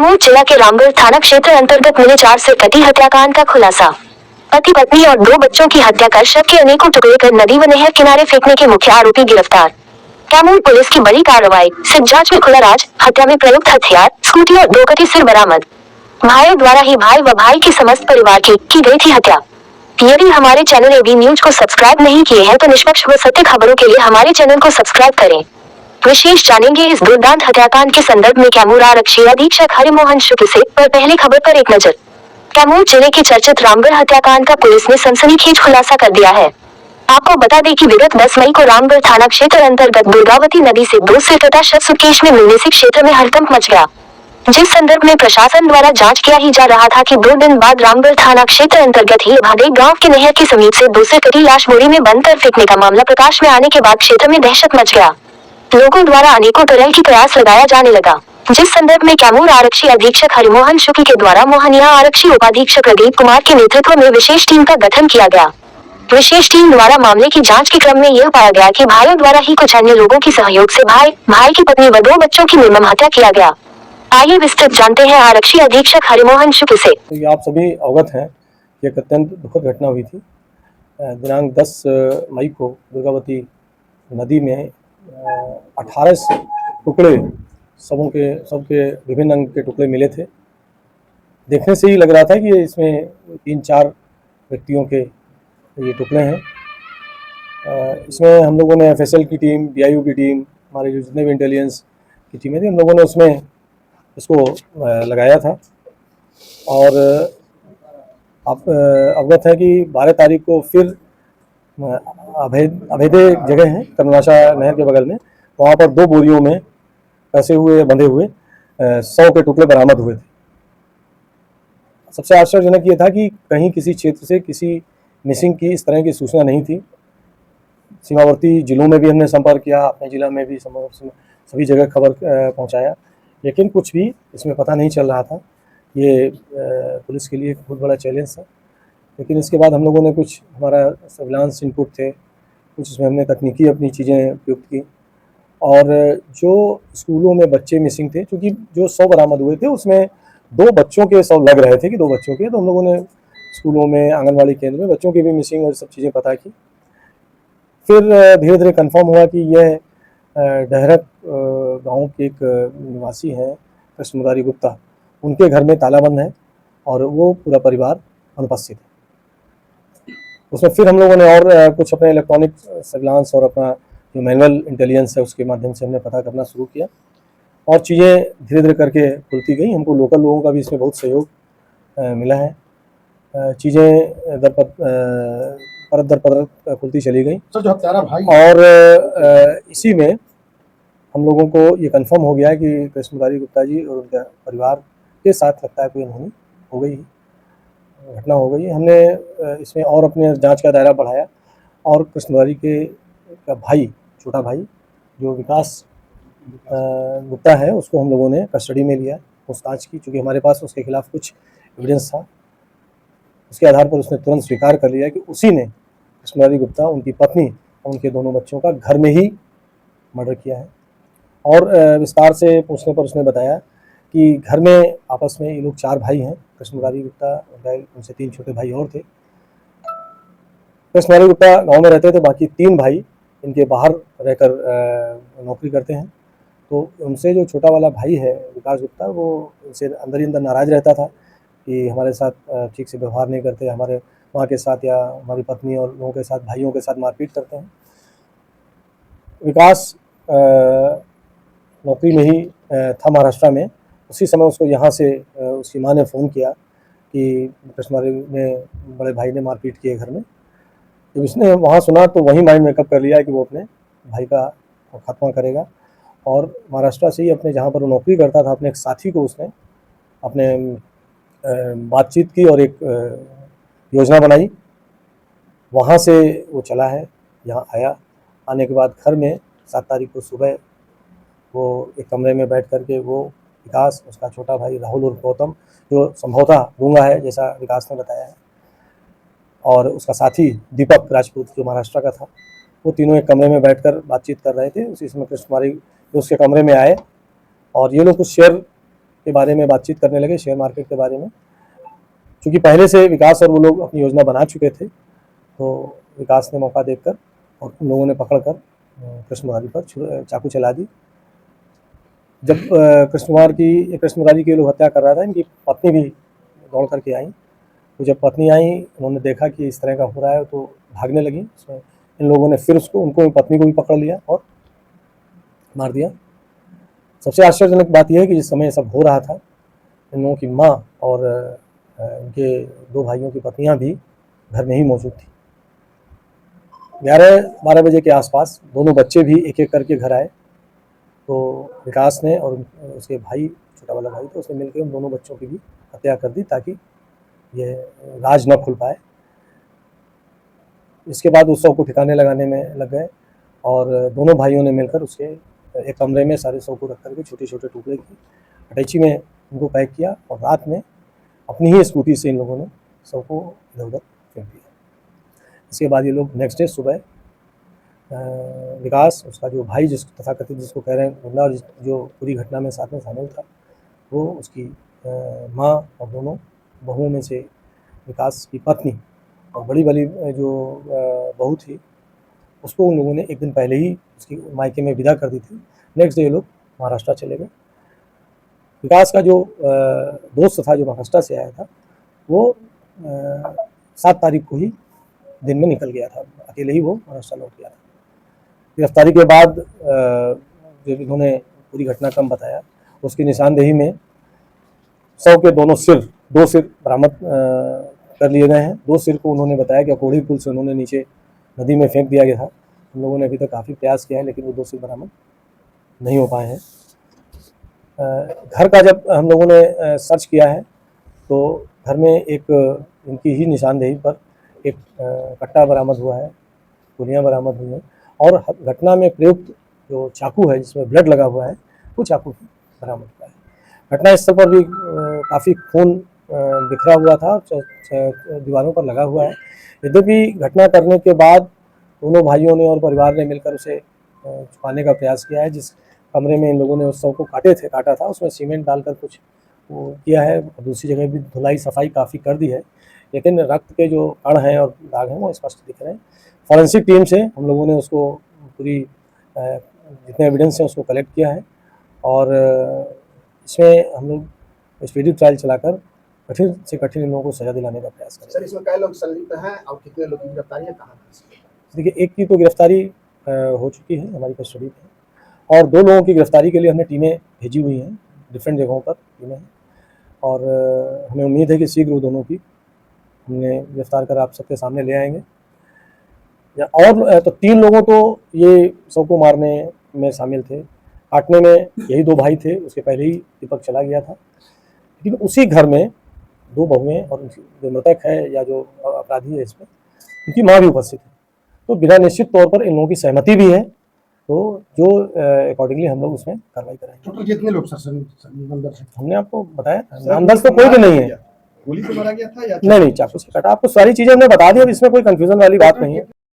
कैमूर जिला के रामगढ़ थाना क्षेत्र अंतर्गत मिले 4 से कटी हत्याकांड का खुलासा। पति पत्नी और 2 बच्चों की हत्या कर शव के अनेकों टुकड़े कर नदी व नहर किनारे फेंकने के मुख्य आरोपी गिरफ्तार। कैमूर पुलिस की बड़ी कार्रवाई। सिर्फ जांच में खुला राज। हत्या में प्रयुक्त हथियार, स्कूटी और 2 कटी सिर बरामद। भाइयों द्वारा ही भाई व भाई के समस्त परिवार की गई थी हत्या। यदि हमारे चैनल एबी न्यूज को सब्सक्राइब नहीं किए हैं तो निष्पक्ष व सत्य खबरों के लिए हमारे चैनल को सब्सक्राइब करें। विशेष जानेंगे इस दुर्दांत हत्याकांड के संदर्भ में कैमूर आरक्षी अधीक्षक हरिमोहन शुक्ल से। पर पहले खबर पर एक नजर। कैमूर जिले के चर्चित रामगढ़ हत्याकांड का पुलिस ने सनसनीखेज खुलासा कर दिया है। आपको बता दें कि विगत 10 मई को रामगढ़ थाना क्षेत्र अंतर्गत दुर्गावती नदी से 2 सिर कटा शव सुटकेश में मिलने से क्षेत्र में हड़कंप मच गया, जिस संदर्भ में प्रशासन द्वारा जांच किया ही जा रहा था कि 2 दिन बाद रामगढ़ थाना क्षेत्र अंतर्गत ही भादे गांव के नहर के समीप से 2 सिर कटी लाश बोरी में बंद कर फेंकने का मामला प्रकाश में आने के बाद क्षेत्र में दहशत मच गया। लोगों द्वारा अनेकों तरह की प्रयास लगाया जाने लगा, जिस संदर्भ में कैमूर आरक्षी अधीक्षक हरिमोहन शुक्ल के द्वारा मोहनिया आरक्षी उपाधीक्षक प्रदीप कुमार के नेतृत्व में विशेष टीम का गठन किया गया। विशेष टीम द्वारा मामले की जांच के क्रम में यह पाया गया कि भाइयों द्वारा ही कुछ अन्य लोगों के सहयोग से भाई की पत्नी व 2 बच्चों की निर्मम हत्या किया गया। आइए विस्तृत जानते हैं आरक्षी अधीक्षक हरिमोहन शुक्ल से। तो ये आप सभी अवगत हैं कि एक अत्यंत दुखद घटना हुई थी। दिनांक 10 मई को दुर्गावती नदी में 18 टुकड़े सबके विभिन्न अंग के टुकड़े मिले थे। देखने से ही लग रहा था कि इसमें 3-4 व्यक्तियों के ये टुकड़े हैं। इसमें हम लोगों ने एफएसएल की टीम, डीआईयू की टीम, हमारे जो जितने भी इंटेलिजेंस की टीमें थी, हम लोगों ने उसमें इसको लगाया था। और आप अवगत है कि 12 तारीख को फिर अभेदे जगह है कर्मनाशा नहर के बगल में, वहाँ पर 2 बोरियों में फंसे हुए बंधे हुए 100 के टुकड़े बरामद हुए थे। सबसे आश्चर्यजनक ये था कि कहीं किसी क्षेत्र से किसी मिसिंग की इस तरह की सूचना नहीं थी। सीमावर्ती जिलों में भी हमने संपर्क किया, अपने जिला में भी सभी जगह खबर पहुँचाया, लेकिन कुछ भी इसमें पता नहीं चल रहा था। ये पुलिस के लिए एक बहुत बड़ा चैलेंज था। लेकिन इसके बाद हम लोगों ने कुछ हमारा सर्विलांस इनपुट थे, कुछ इसमें हमने तकनीकी अपनी चीज़ें उपयुक्त की। और जो स्कूलों में बच्चे मिसिंग थे, क्योंकि जो 100 बरामद हुए थे उसमें 2 बच्चों के 100 लग रहे थे कि 2 बच्चों के, तो हम लोगों ने स्कूलों में, आंगनबाड़ी केंद्र में बच्चों की भी मिसिंग और सब चीज़ें पता की। फिर धीरे धीरे कंफर्म हुआ कि यह डहरक गाँव के एक निवासी हैं कृष्ण मुरारी गुप्ता, उनके घर में तालाबंद है और वो पूरा परिवार अनुपस्थित है। उसमें फिर हम लोगों ने और कुछ अपने इलेक्ट्रॉनिक सर्विलांस और अपना जो मैनुअल इंटेलिजेंस है उसके माध्यम से हमने पता करना शुरू किया और चीज़ें धीरे धीरे करके खुलती गई। हमको लोकल लोगों का भी इसमें बहुत सहयोग मिला है। चीज़ें परत दर परत खुलती चली गई। सर, जो हत्यारा भाई और इसी में हम लोगों को ये कंफर्म हो गया है कि कृष्ण मुरारी गुप्ता जी और उनका परिवार के साथ लगता है कोई अनहोनी हो गई, घटना हो गई। हमने इसमें और अपने जांच का दायरा बढ़ाया और कृष्ण मुरारी का भाई, छोटा भाई जो विकास गुप्ता है, उसको हम लोगों ने कस्टडी में लिया, पूछताछ की। चूँकि हमारे पास उसके खिलाफ कुछ एविडेंस था, उसके आधार पर उसने तुरंत स्वीकार कर लिया कि उसी ने कृष्ण मुरारी गुप्ता, उनकी पत्नी और उनके दोनों बच्चों का घर में ही मर्डर किया है। और विस्तार से पूछने पर उसने बताया कि घर में आपस में ये लोग 4 भाई हैं। कृष्ण मुरारी गुप्ता, उनसे 3 छोटे भाई और थे। कृष्ण मुरारी गुप्ता गांव में रहते थे, बाकी 3 भाई इनके बाहर रहकर नौकरी करते हैं। तो उनसे जो छोटा वाला भाई है विकास गुप्ता, वो उनसे अंदर ही अंदर नाराज़ रहता था कि हमारे साथ ठीक से व्यवहार नहीं करते, हमारे माँ के साथ या हमारी पत्नी और लोगों के साथ, भाइयों के साथ मारपीट करते हैं। विकास नौकरी में ही था महाराष्ट्र में। उसी समय उसको यहाँ से उसकी माँ ने फ़ोन किया कि कृष्ण मुरारी ने, बड़े भाई ने मारपीट की है घर में। जब इसने वहाँ सुना तो वहीं माइंड मेकअप कर लिया कि वो अपने भाई का खात्मा करेगा। और महाराष्ट्र से ही अपने जहाँ पर वो नौकरी करता था, अपने एक साथी को उसने अपने बातचीत की और एक योजना बनाई। वहाँ से वो चला है, यहाँ आया। आने के बाद घर में 7 तारीख को सुबह वो एक कमरे में बैठ करके वो विकास, उसका छोटा भाई राहुल उर्फ गौतम, जो संभवतः गूंगा है जैसा विकास ने बताया है, और उसका साथी दीपक राजपूत जो महाराष्ट्र का था, वो तीनों एक कमरे में बैठकर बातचीत कर रहे थे। उसी समय कृष्ण मुरारी उसके कमरे में आए और ये लोग कुछ शेयर के बारे में बातचीत करने लगे, शेयर मार्केट के बारे में। क्योंकि पहले से विकास और वो लोग अपनी योजना बना चुके थे, तो विकास ने मौका देखकर और उन लोगों ने पकड़कर कृष्ण मुरारी पर चाकू चला दी। जब कृष्ण मुरारी की लोग हत्या कर रहा था, इनकी पत्नी भी दौड़ करके आई। तो जब पत्नी आई, उन्होंने देखा कि इस तरह का हो रहा है, तो भागने लगी। उसमें इन लोगों ने फिर उनको पत्नी को भी पकड़ लिया और मार दिया। सबसे आश्चर्यजनक बात यह है कि जिस समय सब हो रहा था, इन लोगों की माँ और इनके 2 भाइयों की पत्नियां भी घर में ही मौजूद थी। 11-12 बजे के आसपास दोनों बच्चे भी एक एक करके घर आए। तो विकास ने और उसके भाई, छोटा वाला भाई, तो उसने मिलकर उन दोनों बच्चों की भी हत्या कर दी ताकि ये राज न खुल पाए। इसके बाद उस शव को ठिकाने लगाने में लग गए और दोनों भाइयों ने मिलकर उसके एक कमरे में सारे शव को रख करके छोटे छोटे टुकड़े की अटैची में उनको पैक किया और रात में अपनी ही स्कूटी से इन लोगों ने शव को इधर उधर फेंक दिया। इसके बाद ये लोग नेक्स्ट डे सुबह विकास, उसका जो भाई तथाकथित जिसको कह रहे हैं गुंडा, और जो पूरी घटना में साथ में शामिल था, वो उसकी माँ और दोनों बहुओं में से विकास की पत्नी और बड़ी वाली जो बहू थी, उसको उन लोगों ने एक दिन पहले ही उसकी मायके में विदा कर दी थी। नेक्स्ट डे ये लोग महाराष्ट्र चले गए। विकास का जो दोस्त था जो महाराष्ट्र से आया था, वो 7 तारीख को ही दिन में निकल गया था, अकेले ही वो महाराष्ट्र लौट गया था। गिरफ्तारी के बाद जब इन्होंने पूरी घटनाक्रम बताया, उसकी निशानदेही में शव के 2 सिर बरामद कर लिए गए हैं। 2 सिर को उन्होंने बताया कि अकोढ़ी पुल से उन्होंने नीचे नदी में फेंक दिया गया था। हम लोगों ने अभी तक काफ़ी प्रयास किया है, लेकिन वो 2 सिर बरामद नहीं हो पाए हैं। घर का जब हम लोगों ने सर्च किया है, तो घर में एक इनकी ही निशानदेही पर एक कट्टा बरामद हुआ है, गोलियाँ बरामद हुई हैं और घटना में प्रयुक्त जो चाकू है जिसमें ब्लड लगा हुआ है, वो चाकू भी बरामद हुआ है। घटनास्थल पर भी काफ़ी खून बिखरा हुआ था, दीवारों पर लगा हुआ है। यद्यपि घटना करने के बाद दोनों भाइयों ने और परिवार ने मिलकर उसे छुपाने का प्रयास किया है। जिस कमरे में इन लोगों ने उस शव को काटा था, उसमें सीमेंट डालकर कुछ वो किया है। दूसरी जगह भी धुलाई सफाई काफ़ी कर दी है, लेकिन रक्त के जो कण हैं और दाग हैं वो स्पष्ट दिख रहे हैं। फॉरेंसिक टीम से हम लोगों ने उसको पूरी जितने एविडेंस हैं उसको कलेक्ट किया है और इसमें हम लोग स्पीडी ट्रायल चलाकर कठिन से कठिन इन लोगों को सजा दिलाने का प्रयास करें। सर, इसमें कई लोग संलिप्त हैं और कितने लोग की गिरफ्तारी है, कहाँ? देखिए, एक की तो गिरफ्तारी हो चुकी है, हमारी कस्टडी में, और 2 लोगों की गिरफ्तारी के लिए हमने टीमें भेजी हुई हैं, डिफरेंट जगहों पर टीमें हैं और हमें उम्मीद है कि शीघ्र वो दोनों की हमने गिरफ्तार कर आप सबके सामने ले आएंगे। और तो 3 लोगों तो ये शव को मारने में शामिल थे। काटने में यही 2 भाई थे, उसके पहले ही दीपक चला गया था। लेकिन उसी घर में 2 बहुएं और जो मृतक है या जो अपराधी है इसमें, उनकी माँ भी उपस्थित है। तो बिना निश्चित तौर पर इन लोगों की सहमति भी है, तो जो अकॉर्डिंगली हम लोग उसमें कार्रवाई कराएंगे। टोटल कितने लोग सर अंदर से? हमने आपको बताया, अंदर से कोई भी नहीं है। गोली से मारा गया था या नहीं, चाकू से काटा। आपको सारी चीजें हमने बता दी, अब इसमें कोई कंफ्यूजन वाली बात नहीं है।